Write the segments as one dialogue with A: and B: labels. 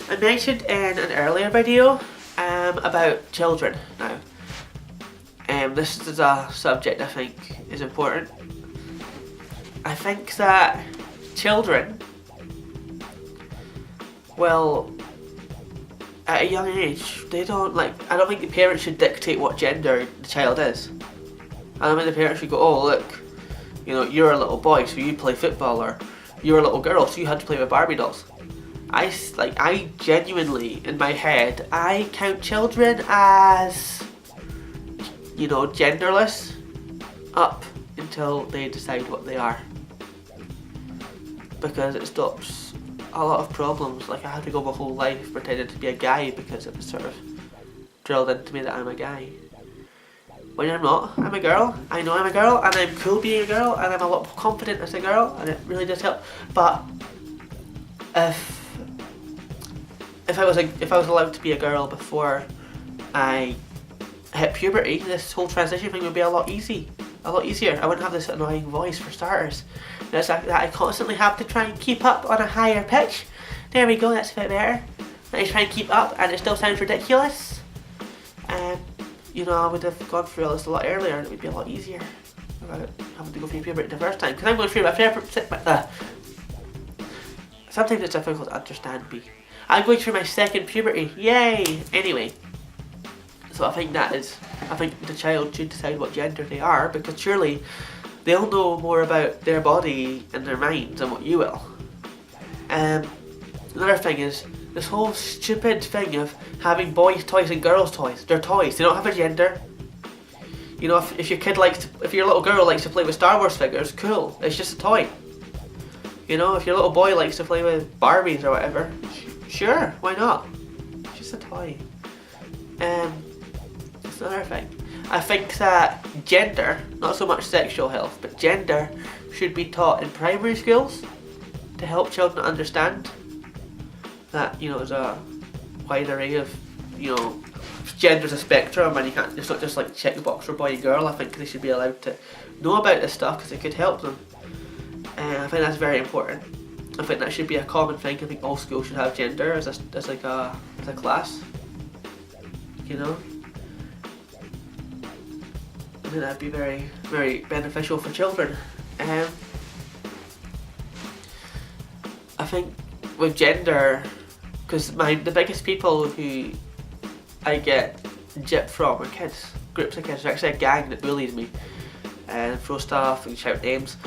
A: I mentioned in an earlier video about children now. This is a subject I think is important. I think that children, well, at a young age, I don't think the parents should dictate what gender the child is. I don't think the parents should go, oh look, you know, you're a little boy so you play football, or you're a little girl so you had to play with Barbie dolls. I genuinely, in my head, I count children as, you know, genderless up until they decide what they are. Because it stops a lot of problems. Like, I had to go my whole life pretending to be a guy because it was sort of drilled into me that I'm a guy. When I'm not, I'm a girl. I know I'm a girl, and I'm cool being a girl, and I'm a lot more confident as a girl, and it really does help. But if I was allowed to be a girl before I hit puberty, this whole transition thing would be a lot easier. I wouldn't have this annoying voice for starters. That I constantly have to try and keep up on a higher pitch. There we go, that's a bit better. I try and keep up and it still sounds ridiculous. You know, I would have gone through all this a lot earlier and it would be a lot easier without having to go through puberty the first time. Because I'm going through sometimes it's difficult to understand me. I'm going through my second puberty, yay! Anyway, so I think the child should decide what gender they are, because surely they'll know more about their body and their mind than what you will. Another thing is this whole stupid thing of having boys' toys and girls' toys. They're toys. They don't have a gender. You know, if your little girl likes to play with Star Wars figures, cool. It's just a toy. You know, if your little boy likes to play with Barbies or whatever, sure, why not? It's just a toy. That's another thing. I think that gender, not so much sexual health, but gender should be taught in primary schools to help children understand that, you know, there's a wide array of, you know, gender's a spectrum and it's not just like check the box for boy and girl. I think they should be allowed to know about this stuff because it could help them. I think that's very important. I think that should be a common thing. I think all schools should have gender as a class. You know? I think that'd be very, very beneficial for children. I think with gender, because the biggest people who I get gypped from are kids, groups of kids. There's actually a gang that bullies me and throw stuff and shout names.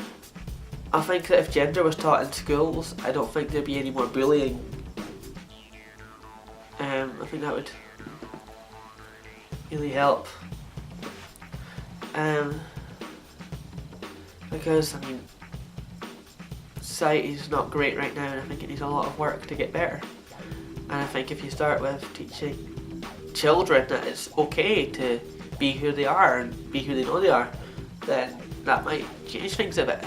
A: I think that if gender was taught in schools, I don't think there'd be any more bullying. I think that would really help. Because, I mean, society's not great right now and I think it needs a lot of work to get better. And I think if you start with teaching children that it's okay to be who they are and be who they know they are, then that might change things a bit.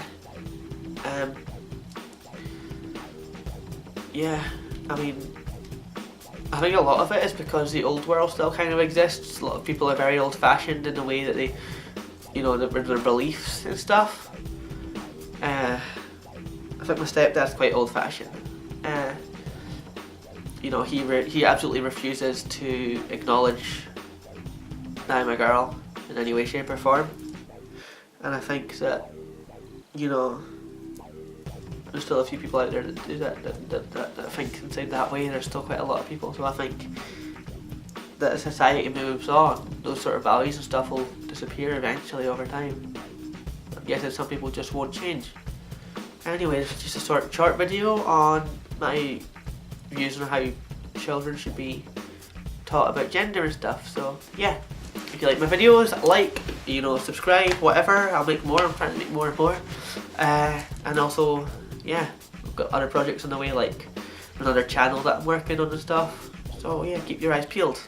A: Yeah, I mean, I think a lot of it is because the old world still kind of exists. A lot of people are very old-fashioned in the way that they, you know, their beliefs and stuff. I think my stepdad's quite old-fashioned. You know, he absolutely refuses to acknowledge that I'm a girl in any way, shape or form. And I think that, you know, there's still a few people out there that do that think inside that way. There's still quite a lot of people. So I think that as society moves on, those sort of values and stuff will disappear eventually over time. I'm guessing some people just won't change. Anyway, this is just a short video on my views on how children should be taught about gender and stuff. So yeah, if you like my videos, like, you know, subscribe, whatever. I'll make more. I'm trying to make more and more. And also, yeah, I've got other projects on the way, like another channel that I'm working on and stuff. So yeah, keep your eyes peeled.